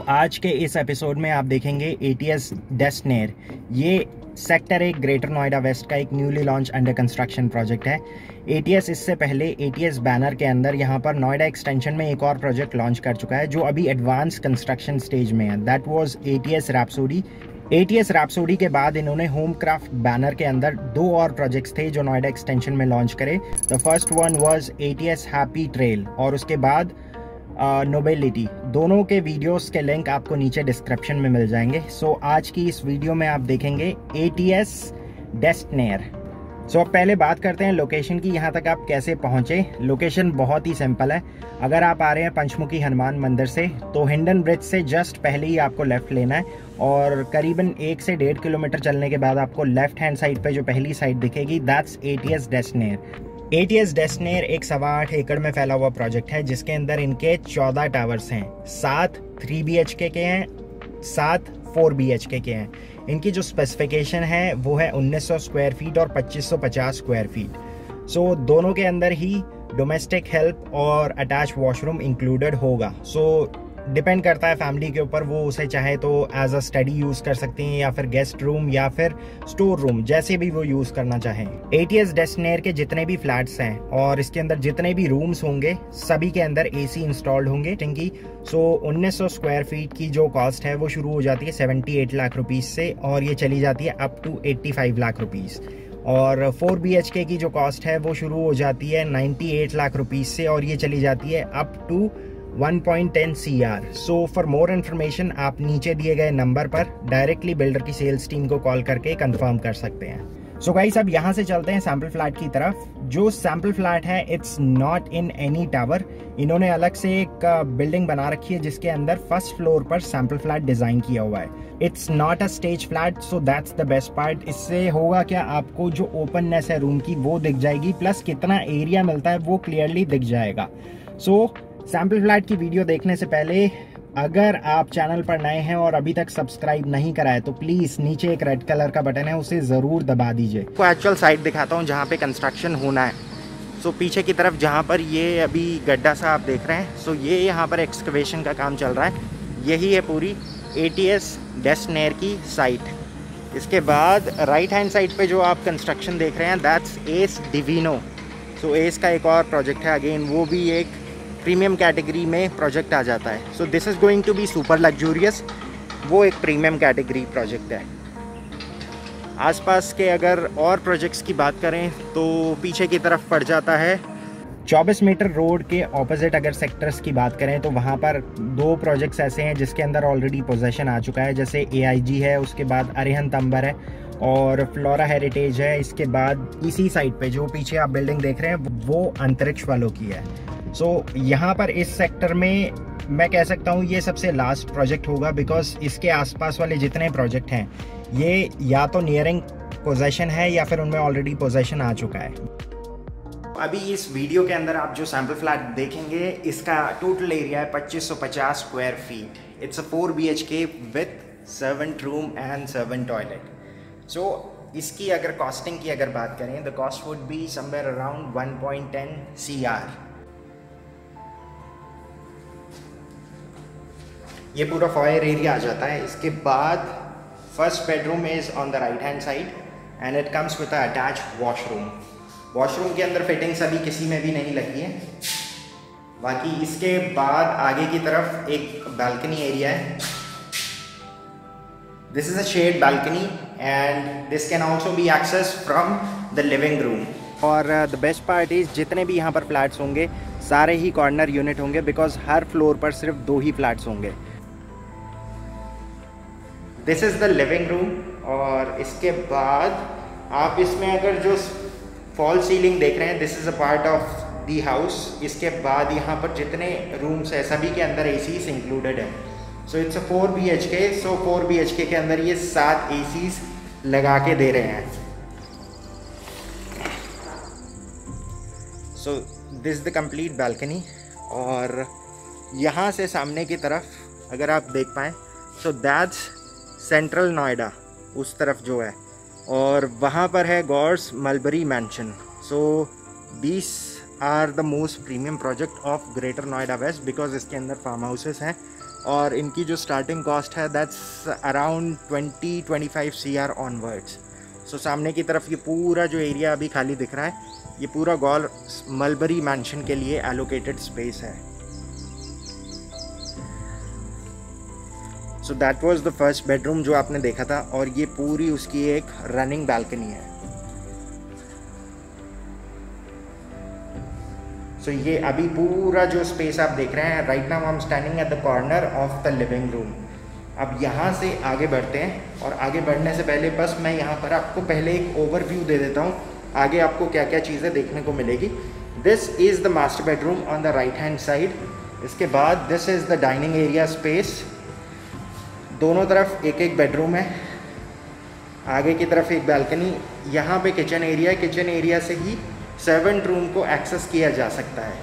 आज के इस एपिसोड में आप देखेंगे ATS डेस्टनेर। ये सेक्टर 1 ग्रेटर नोएडा वेस्ट का एक newly launch under construction project है। ATS इससे पहले ATS बैनर के अंदर यहाँ पर नोएडा एक्सटेंशन में एक और प्रोजेक्ट लॉन्च कर चुका है जो अभी एडवांस कंस्ट्रक्शन स्टेज में है। That was ATS rhapsody. ATS rhapsody के बाद इन्होंने होम क्राफ्ट बैनर के अंदर 2 और प्रोजेक्ट्स थे जो नोएडा एक्सटेंशन में लॉन्च करे। The first one was ATS happy trail और उसके बाद नोबिलिटी। दोनों के वीडियोस के लिंक आपको नीचे डिस्क्रिप्शन में मिल जाएंगे। आज की इस वीडियो में आप देखेंगे ATS डेस्टनेर। अब पहले बात करते हैं लोकेशन की, यहाँ तक आप कैसे पहुँचे। लोकेशन बहुत ही सिंपल है। अगर आप आ रहे हैं पंचमुखी हनुमान मंदिर से तो हिंडन ब्रिज से जस्ट पहले ही आपको लेफ़्ट लेना है और करीबन 1 से 1.5 किलोमीटर चलने के बाद आपको लेफ्ट हैंड साइड पे जो पहली साइड दिखेगी दैट्स ATS डेस्टनेर। ATS डेस्टनेर एक 8.25 एकड़ में फैला हुआ प्रोजेक्ट है जिसके अंदर इनके 14 टावर्स हैं। 7 3 BHK के हैं, 7 4 BHK के हैं। इनकी जो स्पेसिफिकेशन है वो है 1900 स्क्वायर फीट और 2550 स्क्वायर फीट। दोनों के अंदर ही डोमेस्टिक हेल्प और अटैच वॉशरूम इंक्लूडेड होगा। डिपेंड करता है फैमिली के ऊपर, वो उसे चाहे तो एज अ स्टडी यूज़ कर सकती हैं या फिर गेस्ट रूम या फिर स्टोर रूम, जैसे भी वो यूज़ करना चाहें। ATS डेस्टनेर के जितने भी फ्लैट्स हैं और इसके अंदर जितने भी रूम्स होंगे सभी के अंदर AC इंस्टॉल्ड होंगे टिंकी। 1900 स्क्वायर फीट की जो कॉस्ट है वो शुरू हो जाती है 78 लाख रुपीज़ से और ये चली जाती है अप टू 85 लाख रुपीज़। और 4 BHK की जो कॉस्ट है वो शुरू हो जाती है 98 लाख रुपीज़ से और ये चली जाती है up to 1.10 CR। For more information आप नीचे दिए गए नंबर पर डायरेक्टली बिल्डर की सेल्स टीम को कॉल करके कंफर्म कर सकते हैं। गाइस अब यहाँ से चलते हैं सैम्पल फ्लैट की तरफ। जो सैम्पल फ्लैट है it's not in any tower. इन्होंने अलग से एक बिल्डिंग बना रखी है जिसके अंदर फर्स्ट फ्लोर पर सैम्पल फ्लैट डिजाइन किया हुआ है। It's not a stage flat, so that's the best part. इससे होगा क्या, आपको जो ओपननेस है रूम की वो दिख जाएगी, प्लस कितना एरिया मिलता है वो क्लियरली दिख जाएगा। सैम्पल फ्लैट की वीडियो देखने से पहले अगर आप चैनल पर नए हैं और अभी तक सब्सक्राइब नहीं कराए तो प्लीज़ नीचे एक रेड कलर का बटन है, उसे ज़रूर दबा दीजिए। को एक्चुअल साइट दिखाता हूँ जहाँ पे कंस्ट्रक्शन होना है। पीछे की तरफ जहाँ पर ये अभी गड्ढा सा आप देख रहे हैं, ये यहाँ पर एक्सकवेशन का काम चल रहा है। यही है पूरी ATS डेस्टनेर की साइट। इसके बाद राइट हैंड साइड पे जो आप कंस्ट्रक्शन देख रहे हैं दैट्स एस डिविनो। एस का एक और प्रोजेक्ट है, अगेन वो भी एक प्रीमियम कैटेगरी में प्रोजेक्ट आ जाता है। This is going to be super luxurious. वो एक प्रीमियम कैटेगरी प्रोजेक्ट है। आसपास के अगर और प्रोजेक्ट्स की बात करें तो पीछे की तरफ पड़ जाता है 24 मीटर रोड के ऑपोजिट। अगर सेक्टर्स की बात करें तो वहाँ पर 2 प्रोजेक्ट्स ऐसे हैं जिसके अंदर ऑलरेडी पोजेशन आ चुका है, जैसे AIG है, उसके बाद अरिहंत अंबर है और फ्लोरा हेरिटेज है। इसके बाद इसी साइड पे जो पीछे आप बिल्डिंग देख रहे हैं वो अंतरिक्ष वालों की है। यहाँ पर इस सेक्टर में मैं कह सकता हूँ ये सबसे लास्ट प्रोजेक्ट होगा, बिकॉज इसके आसपास वाले जितने प्रोजेक्ट हैं ये या तो नियरिंग पोजेशन है या फिर उनमें ऑलरेडी पोजेशन आ चुका है। अभी इस वीडियो के अंदर आप जो सैम्पल फ्लैट देखेंगे इसका टोटल एरिया है 2550 square feet. It's a 4 BHK with servant room and servant toilet. इसकी अगर कॉस्टिंग की अगर बात करें the cost would be somewhere around 1.10 CR। ये पूरा फॉयर एरिया आ जाता है। इसके बाद first bedroom is on the right hand side and it comes with a attach washroom. Washroom के अंदर फिटिंग्स अभी किसी में भी नहीं लगी है। बाकी इसके बाद आगे की तरफ एक बालकनी एरिया है। This is a shade balcony and this can also be access from the living room. और द बेस्ट पार्ट इज़ जितने भी यहाँ पर फ्लैट्स होंगे सारे ही कॉर्नर यूनिट होंगे, बिकॉज हर फ्लोर पर सिर्फ 2 ही फ्लैट्स होंगे। This is the living room और इसके बाद आप इसमें अगर जो फॉल सीलिंग देख रहे हैं this is a part of the house. इसके बाद यहाँ पर जितने रूम्स हैं सभी के अंदर ACs इंक्लूडेड है। It's a 4 BHK। 4 BHK के अंदर ये 7 ACs लगा के दे रहे हैं। This the complete balcony. और यहाँ से सामने की तरफ अगर आप देख पाएँ दैट्स सेंट्रल नोएडा, उस तरफ जो है, और वहाँ पर है Gaurs mulberry mansion. 20 are the most premium project of greater Noida west because इसके अंदर फार्म हाउसेस हैं और इनकी जो स्टार्टिंग कॉस्ट है that's around 20-25 CR onwards. So सामने की तरफ ये पूरा जो एरिया अभी खाली दिख रहा है, ये पूरा गौर मलबरी मैंशन के लिए एलोकेटेड स्पेस है। So that was the first bedroom जो आपने देखा था, और ये पूरी उसकी एक रनिंग बालकनी है। सो ये अभी पूरा जो स्पेस आप देख रहे हैं, right now I am standing at the corner of the living room. अब यहाँ से आगे बढ़ते हैं, और आगे बढ़ने से पहले बस मैं यहाँ पर आपको पहले एक ओवरव्यू दे देता हूँ, आगे आपको क्या क्या चीज़ें देखने को मिलेगी। This is the master bedroom on the right hand side. इसके बाद this is the dining area space. दोनों तरफ एक एक बेडरूम है, आगे की तरफ एक बालकनी, यहाँ पे किचन एरिया है। किचन एरिया से ही सर्वेंट रूम को एक्सेस किया जा सकता है।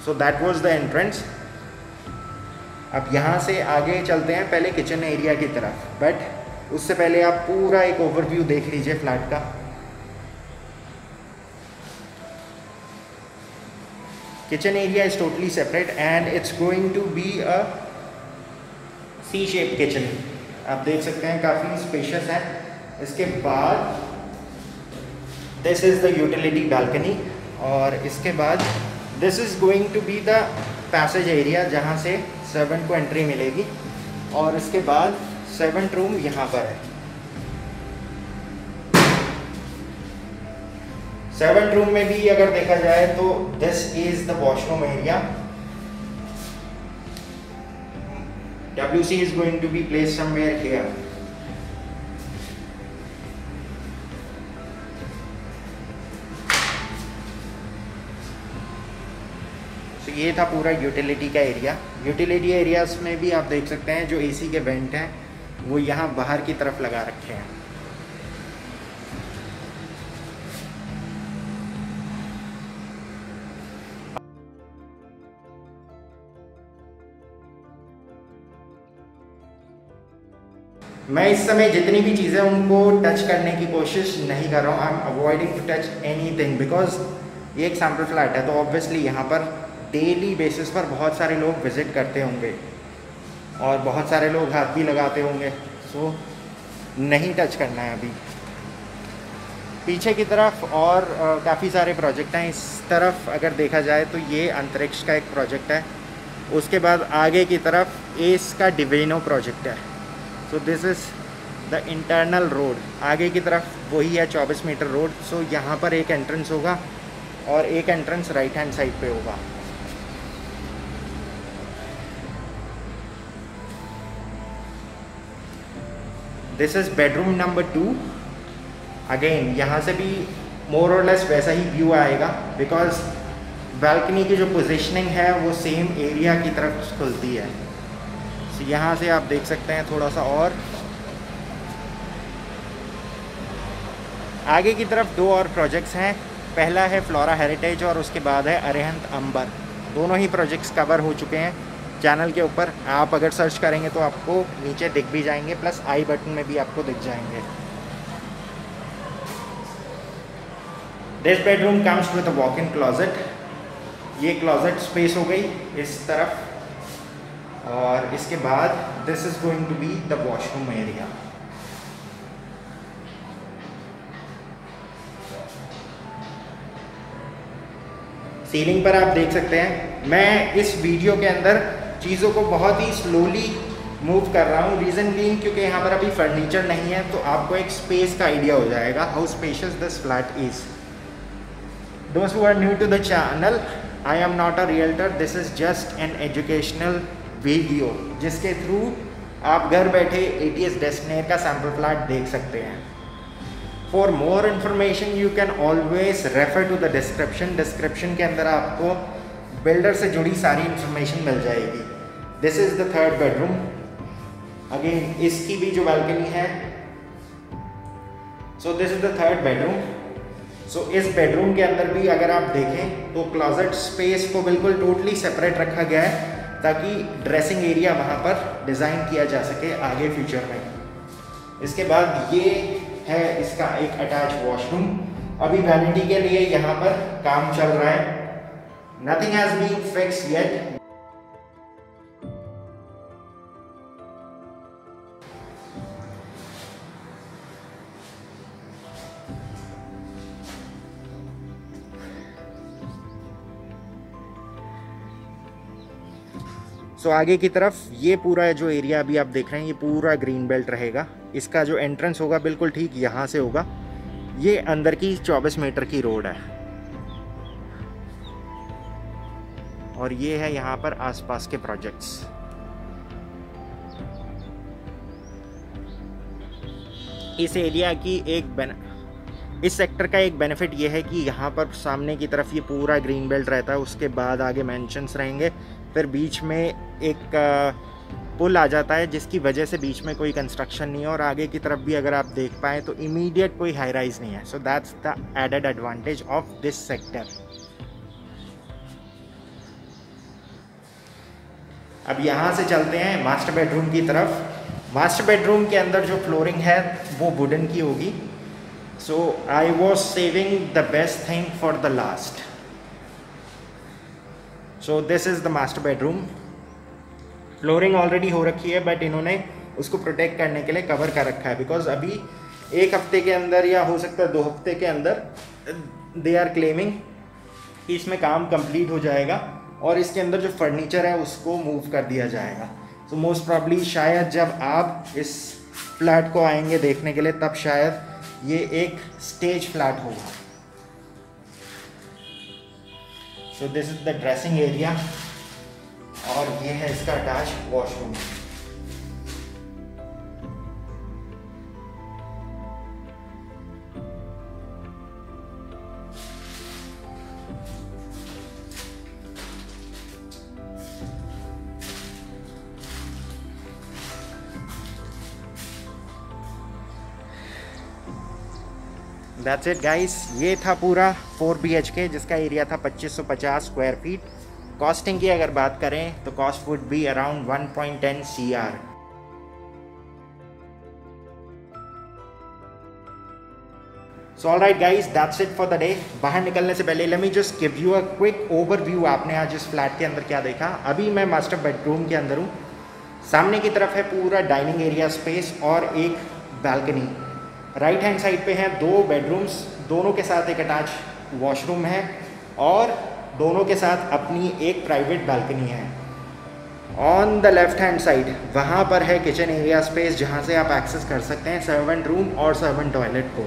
So that was the entrance. अब यहाँ से आगे चलते हैं पहले किचन एरिया की तरफ, बट उससे पहले आप पूरा एक ओवरव्यू देख लीजिए फ्लैट का। Kitchen area is totally separate and it's going to be a C shape kitchen. आप देख सकते हैं काफ़ी स्पेशियस है। इसके बाद this is the utility balcony, और इसके बाद this is going to be the passage area जहाँ से सर्वेंट को एंट्री मिलेगी, और इसके बाद सर्वेंट रूम यहाँ पर है। सर्वेंट रूम में भी अगर देखा जाए तो this is the washroom area. WC is going to be placed somewhere here. तो ये था पूरा यूटिलिटी का एरिया। यूटिलिटी एरियाज में भी आप देख सकते हैं जो AC के वेंट हैं वो यहाँ बाहर की तरफ लगा रखे हैं। मैं इस समय जितनी भी चीज़ें उनको टच करने की कोशिश नहीं कर रहा हूँ। I am avoiding to touch anything because ये एक सैम्पल फ्लैट है, तो ऑब्वियसली यहाँ पर डेली बेसिस पर बहुत सारे लोग विज़िट करते होंगे और बहुत सारे लोग हाथ भी लगाते होंगे। सो नहीं टच करना है अभी। पीछे की तरफ और काफ़ी सारे प्रोजेक्ट हैं। इस तरफ अगर देखा जाए तो ये अंतरिक्ष का एक प्रोजेक्ट है। उसके बाद आगे की तरफ एस का डिवेनो प्रोजेक्ट है। So this is the internal road. आगे की तरफ वही है 24 मीटर रोड। सो यहाँ पर एक एंट्रेंस होगा और एक एंट्रेंस राइट हैंड साइड पे होगा। This is bedroom number 2। Again यहाँ से भी मोर और लेस वैसा ही व्यू आएगा बिकॉज बालकनी की जो पोजीशनिंग है वो सेम एरिया की तरफ खुलती है। यहाँ से आप देख सकते हैं थोड़ा सा और आगे की तरफ 2 और प्रोजेक्ट्स हैं। पहला है फ्लोरा हेरिटेज और उसके बाद है अरिहंत अंबर। दोनों ही प्रोजेक्ट्स कवर हो चुके हैं चैनल के ऊपर। आप अगर सर्च करेंगे तो आपको नीचे दिख भी जाएंगे, प्लस आई बटन में भी आपको दिख जाएंगे। This bedroom comes with a walk in closet. ये क्लोजेट स्पेस हो गई इस तरफ, और इसके बाद this is going to be the washroom area. Ceiling पर आप देख सकते हैं मैं इस वीडियो के अंदर चीज़ों को बहुत ही स्लोली मूव कर रहा हूँ। रीज़न बीइंग क्योंकि यहाँ पर अभी फर्नीचर नहीं है, तो आपको एक स्पेस का आइडिया हो जाएगा how spacious this flat is. दोस्त who are new to the channel, I am not a realtor, this is just an educational video जिसके थ्रू आप घर बैठे ATS डेस्टनेर का सैम्पल फ्लैट देख सकते हैं। For more information you can always refer to the description. Description के अंदर आपको बिल्डर से जुड़ी सारी इंफॉर्मेशन मिल जाएगी। This is the third bedroom. Again इसकी भी जो बालकनी है, so this is the third bedroom. So इस बेडरूम के अंदर भी अगर आप देखें तो क्लोजेट स्पेस को बिल्कुल टोटली सेपरेट रखा गया है ताकि ड्रेसिंग एरिया वहाँ पर डिज़ाइन किया जा सके आगे फ्यूचर में। इसके बाद ये है इसका एक अटैच वॉशरूम। अभी वैनिटी के लिए यहाँ पर काम चल रहा है। Nothing has been fixed yet. So आगे की तरफ ये पूरा जो एरिया अभी आप देख रहे हैं ये पूरा ग्रीन बेल्ट रहेगा। इसका जो एंट्रेंस होगा बिल्कुल ठीक यहाँ से होगा। ये अंदर की 24 मीटर की रोड है और ये है यहाँ पर आसपास के प्रोजेक्ट्स। इस एरिया की इस सेक्टर का एक बेनिफिट ये है कि यहाँ पर सामने की तरफ ये पूरा ग्रीन बेल्ट रहता है, उसके बाद आगे मेंशंस रहेंगे, फिर बीच में एक पुल आ जाता है जिसकी वजह से बीच में कोई कंस्ट्रक्शन नहीं है और आगे की तरफ भी अगर आप देख पाएँ तो इमीडिएट कोई हाई राइज नहीं है। So that's the added advantage of this sector. अब यहाँ से चलते हैं मास्टर बेडरूम की तरफ। मास्टर बेडरूम के अंदर जो फ्लोरिंग है वो वुडन की होगी। So I was saving the best thing for the last. So this is the master bedroom. Flooring already हो रखी है बट इन्होंने उसको प्रोटेक्ट करने के लिए कवर कर रखा है, बिकॉज अभी 1 हफ्ते के अंदर या हो सकता है 2 हफ्ते के अंदर दे आर क्लेमिंग कि इसमें काम कंप्लीट हो जाएगा और इसके अंदर जो फर्नीचर है उसको मूव कर दिया जाएगा। सो मोस्ट प्रॉब्ली शायद जब आप इस फ्लैट को आएंगे देखने के लिए तब शायद ये एक स्टेज फ्लैट होगा। So this is the dressing area और ये है इसका attach washroom. That's it guys, ये था पूरा 4 BHK जिसका एरिया था 2550 स्क्वायर फीट। कॉस्टिंग की अगर बात करें तो cost would be around 1.10 CR। So alright guys, that's it for the day. बाहर निकलने से पहले let me just give you a quick overview. आपने आज इस फ्लैट के अंदर क्या देखा। अभी मैं मास्टर बेडरूम के अंदर हूँ। सामने की तरफ है पूरा डाइनिंग एरिया स्पेस और एक बैल्कनी। राइट हैंड साइड पे हैं 2 बेडरूम्स, दोनों के साथ एक अटैच वॉशरूम है और दोनों के साथ अपनी एक प्राइवेट बैल्कनी है। On the left hand side वहाँ पर है किचन एरिया स्पेस जहाँ से आप एक्सेस कर सकते हैं सर्वेंट रूम और सर्वेंट टॉयलेट को।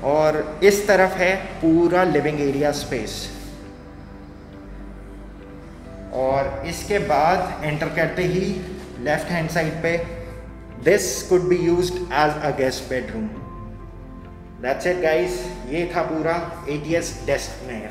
और इस तरफ है पूरा लिविंग एरिया स्पेस और इसके बाद एंटर करते ही लेफ्ट हैंड साइड पे this could be used as a guest bedroom. That's it guys, ये था पूरा ATS डेस्टनेयर।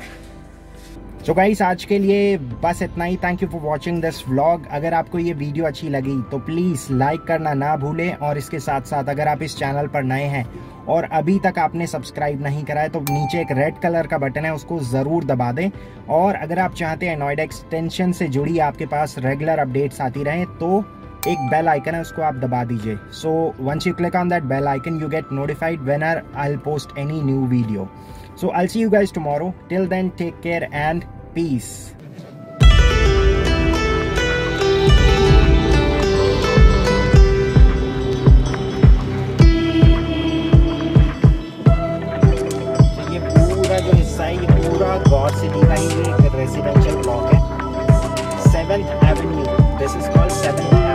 सो गाइस, आज के लिए बस इतना ही। Thank you for watching this vlog. अगर आपको ये वीडियो अच्छी लगी तो प्लीज़ लाइक करना ना भूलें और इसके साथ साथ अगर आप इस चैनल पर नए हैं और अभी तक आपने सब्सक्राइब नहीं करा है तो नीचे एक रेड कलर का बटन है, उसको ज़रूर दबा दें। और अगर आप चाहते हैं नोएडा एक्सटेंशन से जुड़ी आपके पास रेगुलर अपडेट्स आती रहें तो एक बेल आइकन है, उसको आप दबा दीजिए। So once you click on that bell icon you get notified whenever I will post any new video. So I will see you guys tomorrow. Till then take care and peace. ये पूरा जो हिस्सा है ये पूरा God city का ही एक residential block है। 7th Avenue, this is called 7th